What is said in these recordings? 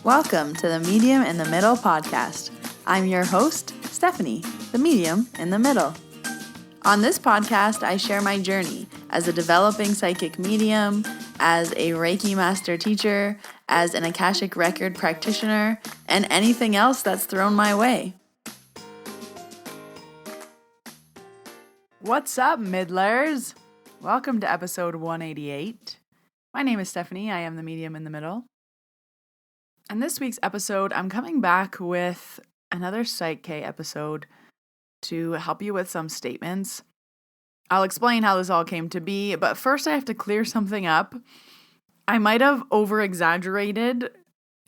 Welcome to the Medium in the Middle podcast. I'm your host, Stephanie, the medium in the middle. On this podcast, I share my journey as a developing psychic medium, as a Reiki master teacher, as an Akashic record practitioner, and anything else that's thrown my way. What's up, middlers? Welcome to episode 188. My name is Stephanie. I am the medium in the middle. In this week's episode, I'm coming back with another PSYCH-K episode to help you with some statements. I'll explain how this all came to be, but first I have to clear something up. I might have over-exaggerated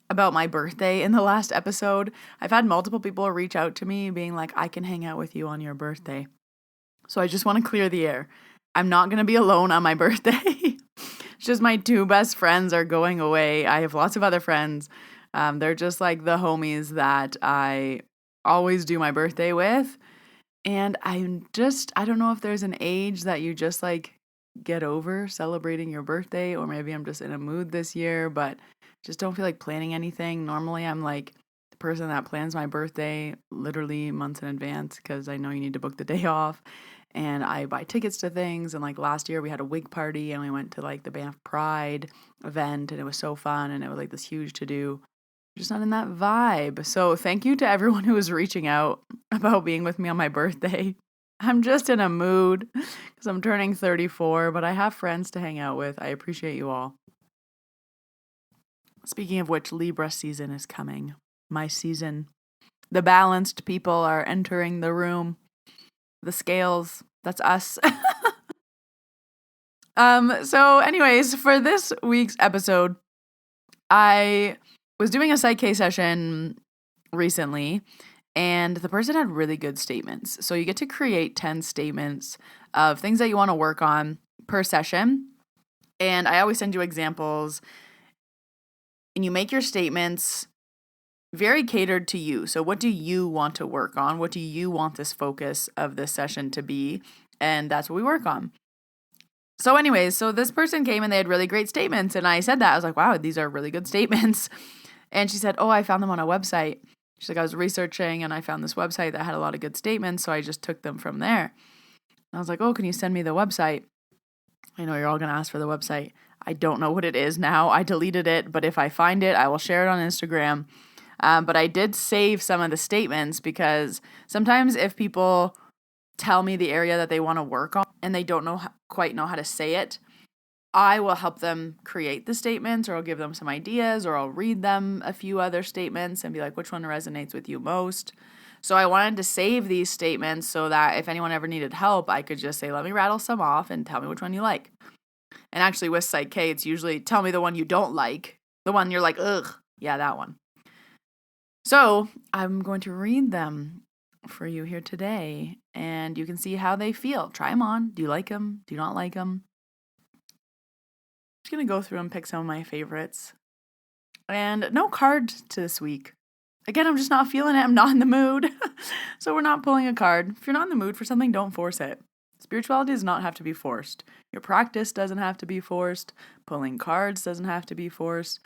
about my birthday in the last episode. I've had multiple people reach out to me being like, I can hang out with you on your birthday. So I just want to clear the air. I'm not going to be alone on my birthday. It's just my two best friends are going away. I have lots of other friends. They're just like the homies that I always do my birthday with. And I don't know if there's an age that you just like get over celebrating your birthday, or maybe I'm just in a mood this year, but just don't feel like planning anything. Normally I'm like the person that plans my birthday literally months in advance because I know you need to book the day off. And I buy tickets to things. And like last year we had a wig party and we went to like the Banff Pride event and it was so fun and it was like this huge to-do. Just not in that vibe. So thank you to everyone who was reaching out about being with me on my birthday. I'm just in a mood because I'm turning 34, but I have friends to hang out with. I appreciate you all. Speaking of which, Libra season is coming. My season. The balanced people are entering the room. The scales, that's us. So anyways, for this week's episode, I was doing a PSYCH-K session recently, and the person had really good statements. So you get to create 10 statements of things that you want to work on per session. And I always send you examples, and you make your statements very catered to you. So what do you want to work on? What do you want this focus of this session to be? And that's what we work on. So anyways, so this person came and they had really great statements. And I said that. I was like, wow, these are really good statements. And she said, oh, I found them on a website. She's like, I was researching and I found this website that had a lot of good statements. So I just took them from there. And I was like, oh, can you send me the website? I know you're all going to ask for the website. I don't know what it is now. I deleted it. But if I find it, I will share it on Instagram. But I did save some of the statements because sometimes if people tell me the area that they want to work on and they don't quite know how to say it, I will help them create the statements, or I'll give them some ideas, or I'll read them a few other statements and be like, which one resonates with you most? So I wanted to save these statements so that if anyone ever needed help, I could just say, let me rattle some off and tell me which one you like. And actually with PSYCH-K, it's usually tell me the one you don't like, the one you're like, ugh, yeah, that one. So I'm going to read them for you here today, and you can see how they feel. Try them on. Do you like them? Do you not like them? I'm just going to go through and pick some of my favorites. And no card to this week. Again, I'm just not feeling it. I'm not in the mood. So we're not pulling a card. If you're not in the mood for something, don't force it. Spirituality does not have to be forced. Your practice doesn't have to be forced. Pulling cards doesn't have to be forced.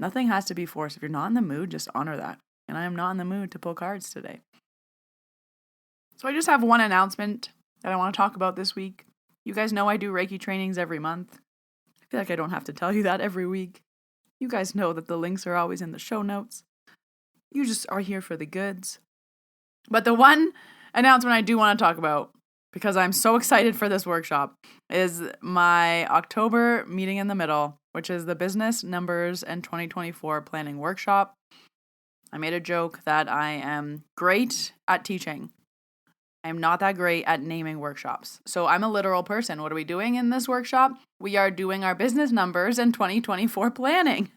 Nothing has to be forced. If you're not in the mood, just honor that. And I am not in the mood to pull cards today. So I just have one announcement that I want to talk about this week. You guys know I do Reiki trainings every month. I feel like I don't have to tell you that every week. You guys know that the links are always in the show notes. You just are here for the goods. But the one announcement I do want to talk about, because I'm so excited for this workshop, is my October meeting in the middle, which is the Business Numbers and 2024 Planning Workshop. I made a joke that I am great at teaching. I am not that great at naming workshops. So I'm a literal person. What are we doing in this workshop? We are doing our business numbers and 2024 planning.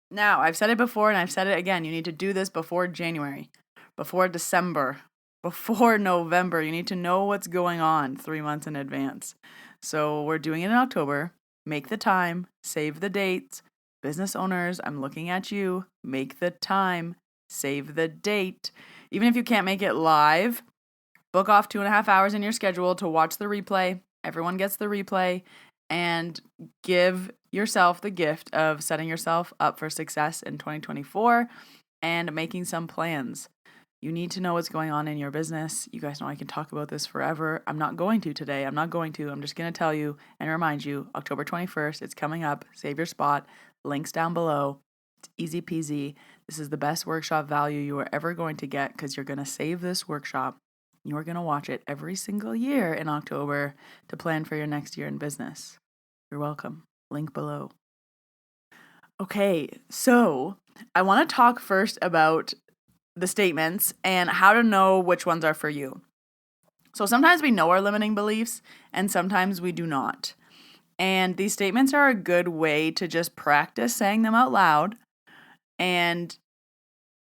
Now, I've said it before and I've said it again. You need to do this before January, before December, before November. You need to know what's going on 3 months in advance. So we're doing it in October. Make the time, save the dates. Business owners, I'm looking at you. Make the time, save the date. Even if you can't make it live, book off 2.5 hours in your schedule to watch the replay. Everyone gets the replay. and give yourself the gift of setting yourself up for success in 2024 and making some plans. You need to know what's going on in your business. You guys know I can talk about this forever. I'm not going to today. I'm just going to tell you and remind you, October 21st, it's coming up. Save your spot. Links down below. It's easy peasy. This is the best workshop value you are ever going to get because you're going to save this workshop. You're going to watch it every single year in October to plan for your next year in business. You're welcome. Link below. Okay, so I want to talk first about the statements and how to know which ones are for you. So sometimes we know our limiting beliefs and sometimes we do not. And these statements are a good way to just practice saying them out loud. And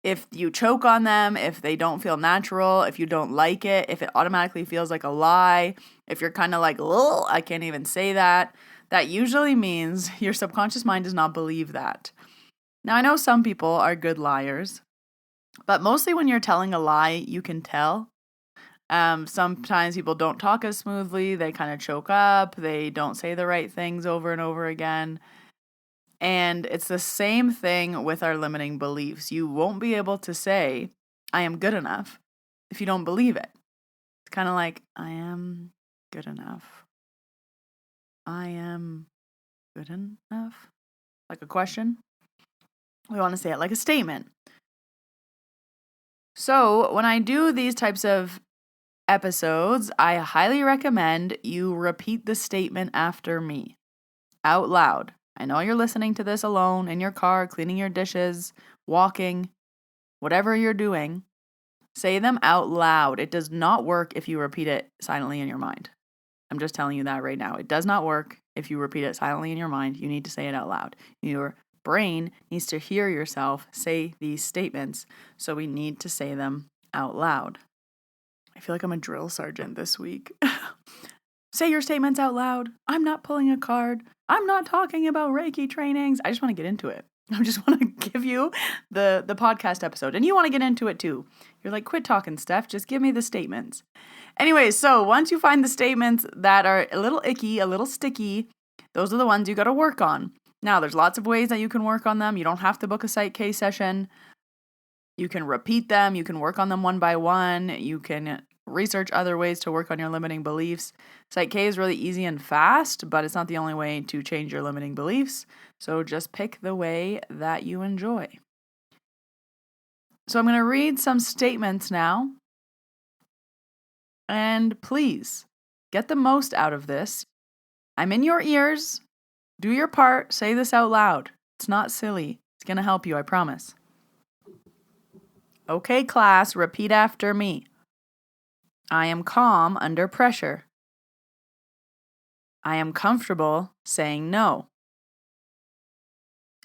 if you choke on them, if they don't feel natural, if you don't like it, if it automatically feels like a lie, if you're kind of like, oh, I can't even say that, that usually means your subconscious mind does not believe that. Now, I know some people are good liars, but mostly when you're telling a lie, you can tell. Sometimes people don't talk as smoothly. They kind of choke up. They don't say the right things over and over again. And it's the same thing with our limiting beliefs. You won't be able to say, I am good enough, if you don't believe it. It's kind of like, I am good enough. I am good enough. Like a question. We want to say it like a statement. So when I do these types of episodes, I highly recommend you repeat the statement after me out loud. I know you're listening to this alone in your car, cleaning your dishes, walking, whatever you're doing. Say them out loud. It does not work if you repeat it silently in your mind. I'm just telling you that right now. It does not work if you repeat it silently in your mind. You need to say it out loud. Your brain needs to hear yourself say these statements, so we need to say them out loud. I feel like I'm a drill sergeant this week. Say your statements out loud. I'm not pulling a card. I'm not talking about Reiki trainings. I just want to get into it. I just want to give you the podcast episode. And you want to get into it too. You're like, quit talking, Steph. Just give me the statements. Anyway, so once you find the statements that are a little icky, a little sticky, those are the ones you got to work on. Now, there's lots of ways that you can work on them. You don't have to book a PSYCH-K session. You can repeat them. You can work on them one by one. You can research other ways to work on your limiting beliefs. PSYCH-K is really easy and fast, but it's not the only way to change your limiting beliefs. So just pick the way that you enjoy. So I'm going to read some statements now. And please, get the most out of this. I'm in your ears. Do your part. Say this out loud. It's not silly. It's going to help you, I promise. Okay, class, repeat after me. I am calm under pressure. I am comfortable saying no.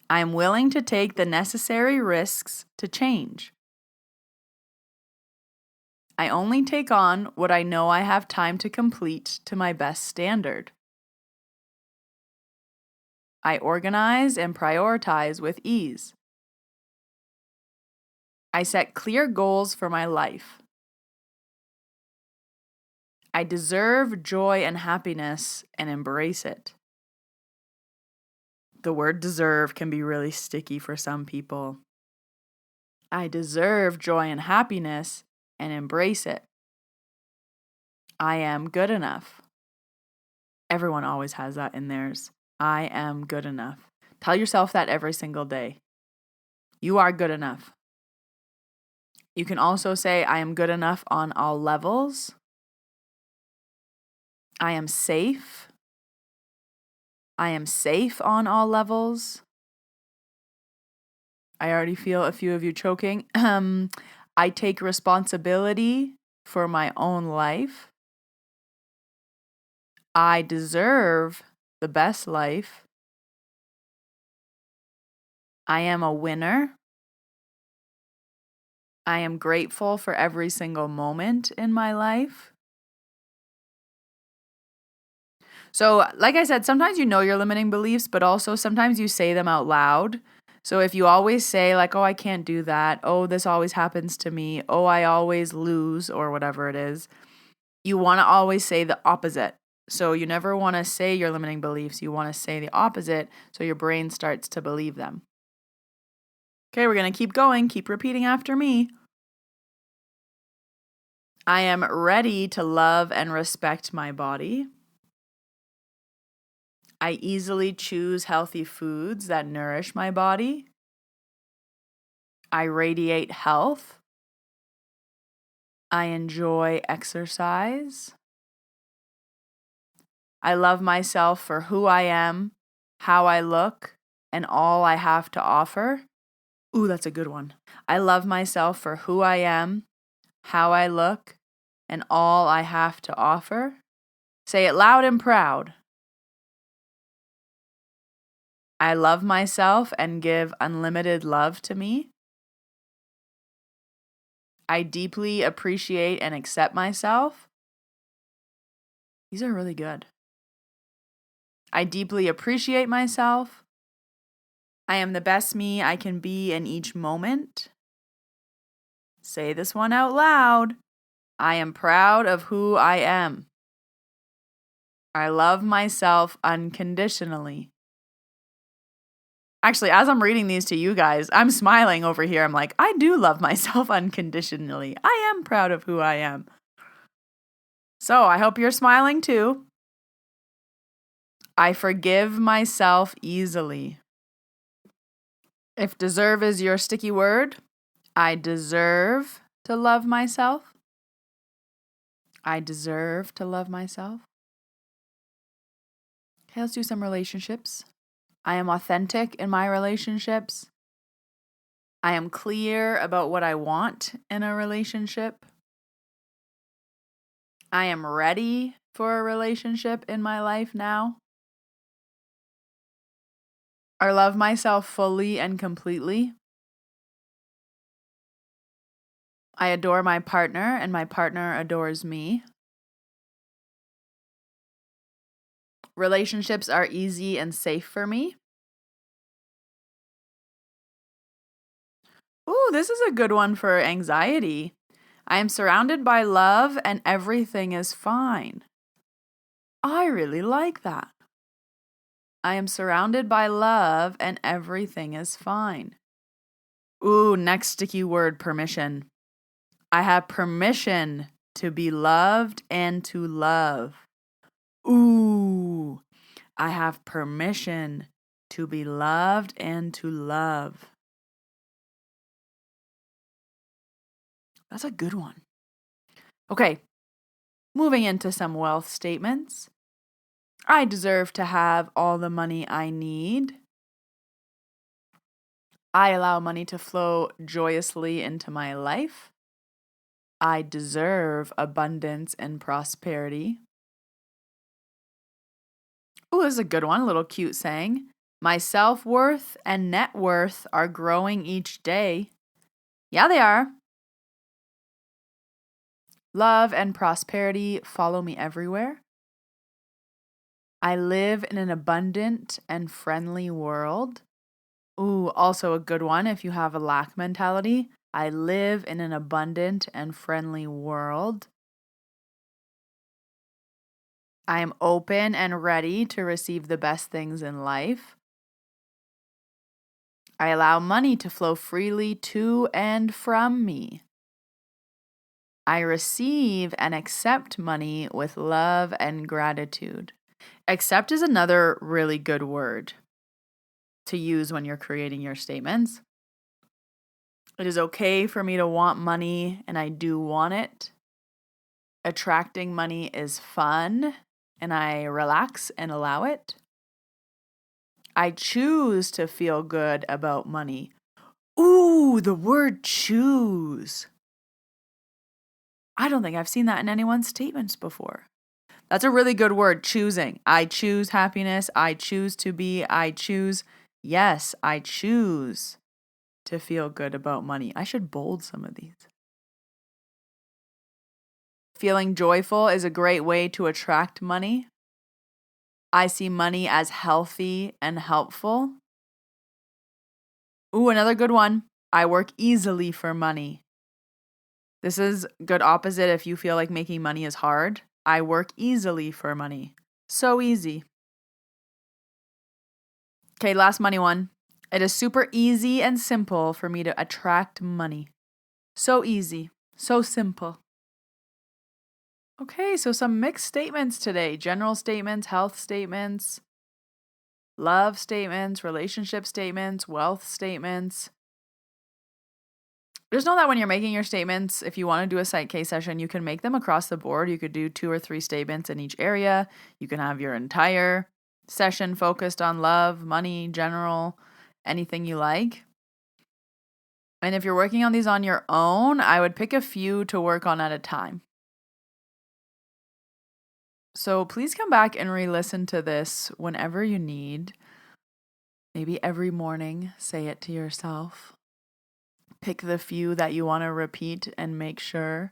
I am willing to take the necessary risks to change. I only take on what I know I have time to complete to my best standard. I organize and prioritize with ease. I set clear goals for my life. I deserve joy and happiness and embrace it. The word deserve can be really sticky for some people. I deserve joy and happiness and embrace it. I am good enough. Everyone always has that in theirs. I am good enough. Tell yourself that every single day. You are good enough. You can also say, I am good enough on all levels. I am safe. I am safe on all levels. I already feel a few of you choking. I take responsibility for my own life. I deserve the best life. I am a winner. I am grateful for every single moment in my life. So, like I said, sometimes you know your limiting beliefs, but also sometimes you say them out loud. So if you always say like, oh, I can't do that. Oh, this always happens to me. Oh, I always lose or whatever it is. You want to always say the opposite. So you never want to say your limiting beliefs. You want to say the opposite so your brain starts to believe them. Okay, we're going to keep going. Keep repeating after me. I am ready to love and respect my body. I easily choose healthy foods that nourish my body. I radiate health. I enjoy exercise. I love myself for who I am, how I look, and all I have to offer. Ooh, that's a good one. I love myself for who I am, how I look, and all I have to offer. Say it loud and proud. I love myself and give unlimited love to me. I deeply appreciate and accept myself. These are really good. I deeply appreciate myself. I am the best me I can be in each moment. Say this one out loud. I am proud of who I am. I love myself unconditionally. Actually, as I'm reading these to you guys, I'm smiling over here. I'm like, I do love myself unconditionally. I am proud of who I am. So I hope you're smiling too. I forgive myself easily. If deserve is your sticky word, I deserve to love myself. I deserve to love myself. Okay, let's do some relationships. I am authentic in my relationships. I am clear about what I want in a relationship. I am ready for a relationship in my life now. I love myself fully and completely. I adore my partner and my partner adores me. Relationships are easy and safe for me. Ooh, this is a good one for anxiety. I am surrounded by love and everything is fine. I really like that. I am surrounded by love and everything is fine. Ooh, next sticky word, permission. I have permission to be loved and to love. Ooh, I have permission to be loved and to love. That's a good one. Okay, moving into some wealth statements. I deserve to have all the money I need. I allow money to flow joyously into my life. I deserve abundance and prosperity. Ooh, this is a good one, a little cute saying. My self-worth and net worth are growing each day. Yeah, they are. Love and prosperity follow me everywhere. I live in an abundant and friendly world. Ooh, also a good one if you have a lack mentality. I live in an abundant and friendly world. I am open and ready to receive the best things in life. I allow money to flow freely to and from me. I receive and accept money with love and gratitude. Accept is another really good word to use when you're creating your statements. It is okay for me to want money, and I do want it. Attracting money is fun, and I relax and allow it. I choose to feel good about money. Ooh, the word choose. I don't think I've seen that in anyone's statements before. That's a really good word, choosing. I choose happiness. I choose to be. I choose. Yes, I choose to feel good about money. I should bold some of these. Feeling joyful is a great way to attract money. I see money as healthy and helpful. Ooh, another good one. I work easily for money. This is good opposite if you feel like making money is hard. I work easily for money. So easy. Okay, last money one. It is super easy and simple for me to attract money. So easy. So simple. Okay, so some mixed statements today. General statements, health statements, love statements, relationship statements, wealth statements. Just know that when you're making your statements, if you want to do a PSYCH-K session, you can make them across the board. You could do 2 or 3 statements in each area. You can have your entire session focused on love, money, general, anything you like. And if you're working on these on your own, I would pick a few to work on at a time. So please come back and re-listen to this whenever you need. Maybe every morning, say it to yourself. Pick the few that you want to repeat and make sure.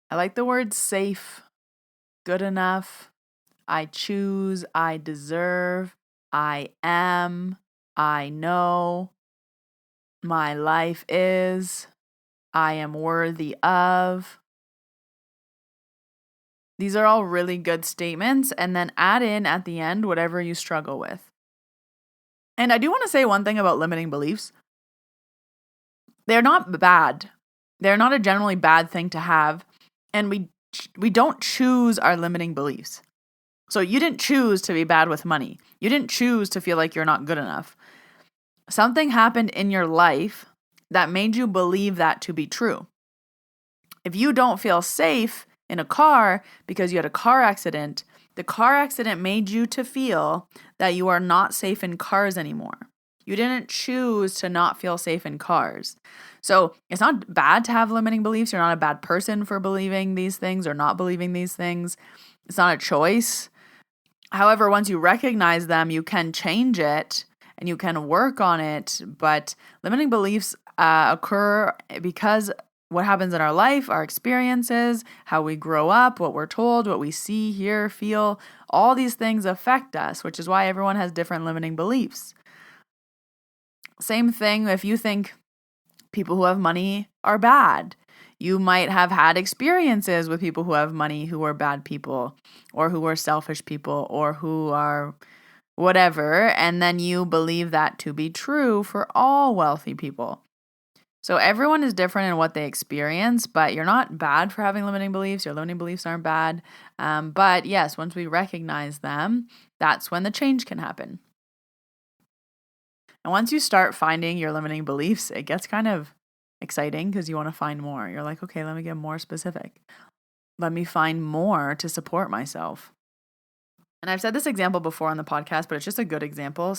I like the word safe, good enough, I choose, I deserve, I am, I know, my life is, I am worthy of. These are all really good statements, and then add in at the end whatever you struggle with. And I do want to say one thing about limiting beliefs. They're not bad. They're not a generally bad thing to have, and we don't choose our limiting beliefs. So you didn't choose to be bad with money. You didn't choose to feel like you're not good enough. Something happened in your life that made you believe that to be true. If you don't feel safe in a car because you had a car accident, the car accident made you to feel that you are not safe in cars anymore. You didn't choose to not feel safe in cars. So it's not bad to have limiting beliefs. You're not a bad person for believing these things or not believing these things. It's not a choice. However, once you recognize them, you can change it and you can work on it. But limiting beliefs occur because what happens in our life, our experiences, how we grow up, what we're told, what we see, hear, feel, all these things affect us, which is why everyone has different limiting beliefs. Same thing if you think people who have money are bad. You might have had experiences with people who have money who are bad people, or who are selfish people, or who are whatever, and then you believe that to be true for all wealthy people. So everyone is different in what they experience, but you're not bad for having limiting beliefs. Your limiting beliefs aren't bad. But yes, once we recognize them, that's when the change can happen. And once you start finding your limiting beliefs, it gets kind of exciting because you want to find more. You're like, okay, let me get more specific. Let me find more to support myself. And I've said this example before on the podcast, but it's just a good example.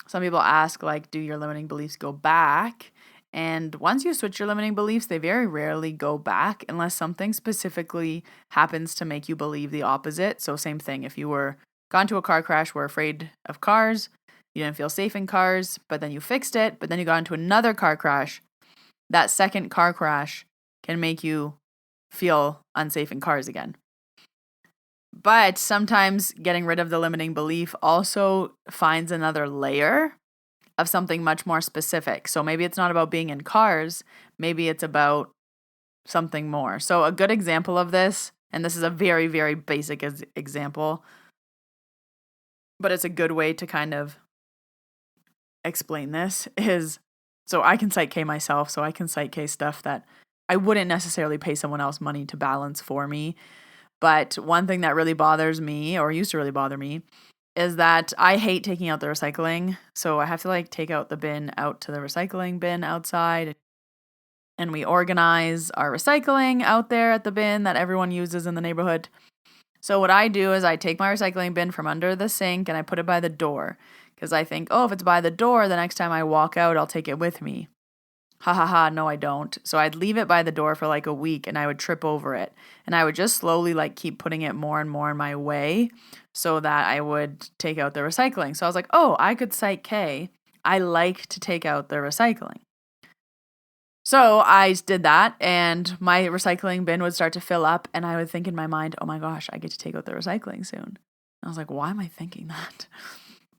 Some people ask, like, do your limiting beliefs go back? And once you switch your limiting beliefs, they very rarely go back unless something specifically happens to make you believe the opposite. So same thing, if you were gone to a car crash, were afraid of cars, you didn't feel safe in cars, but then you fixed it, but then you got into another car crash. That second car crash can make you feel unsafe in cars again. But sometimes getting rid of the limiting belief also finds another layer of something much more specific. So maybe it's not about being in cars, maybe it's about something more. So a good example of this, and this is a very, very basic example, but it's a good way to kind of explain this, is, so I can PSYCH-K myself, so I can PSYCH-K stuff that I wouldn't necessarily pay someone else money to balance for me. But one thing that really bothers me, or used to really bother me, is that I hate taking out the recycling. So I have to take out the bin out to the recycling bin outside. And we organize our recycling out there at the bin that everyone uses in the neighborhood. So what I do is I take my recycling bin from under the sink and I put it by the door. Because I think, if it's by the door, the next time I walk out, I'll take it with me. Ha ha ha, no I don't. So I'd leave it by the door for a week and I would trip over it. And I would just slowly keep putting it more and more in my way so that I would take out the recycling. So I was like, I could PSYCH-K. I like to take out the recycling. So I did that and my recycling bin would start to fill up and I would think in my mind, oh my gosh, I get to take out the recycling soon. And I was like, why am I thinking that?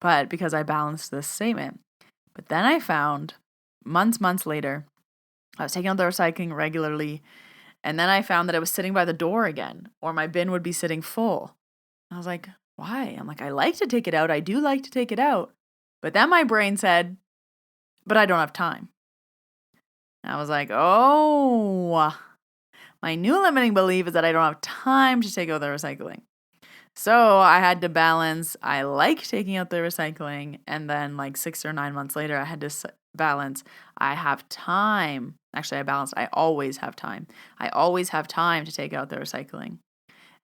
But because I balanced this statement. But then I found months later, I was taking out the recycling regularly, and then I found that it was sitting by the door again, or my bin would be sitting full. I was like, why? I'm like, I like to take it out. I do like to take it out. But then my brain said, but I don't have time. And I was like, oh, my new limiting belief is that I don't have time to take out the recycling. So I had to balance, I like taking out the recycling. And then like 6 or 9 months later, I had to balance, I have time. Actually, I balanced, I always have time. I always have time to take out the recycling.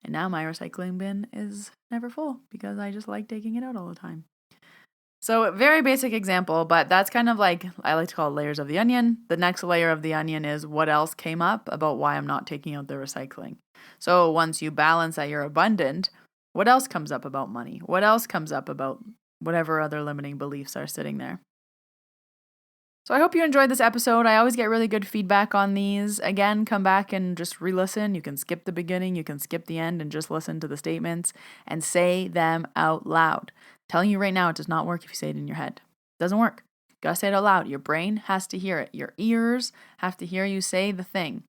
And now my recycling bin is never full because I just like taking it out all the time. So very basic example, but that's kind of like, I like to call it layers of the onion. The next layer of the onion is what else came up about why I'm not taking out the recycling. So once you balance that you're abundant, what else comes up about money? What else comes up about whatever other limiting beliefs are sitting there? So I hope you enjoyed this episode. I always get really good feedback on these. Again, come back and just re-listen. You can skip the beginning, you can skip the end and just listen to the statements and say them out loud. I'm telling you right now, it does not work if you say it in your head. It doesn't work. You gotta say it out loud. Your brain has to hear it. Your ears have to hear you say the thing.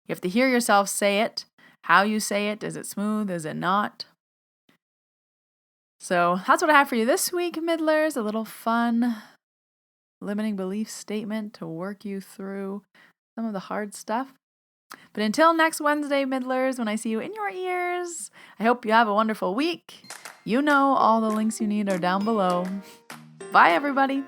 You have to hear yourself say it. How you say it. Is it smooth? Is it not? So that's what I have for you this week, Middlers. A little fun limiting belief statement to work you through some of the hard stuff. But until next Wednesday, Middlers, when I see you in your ears, I hope you have a wonderful week. You know all the links you need are down below. Bye, everybody.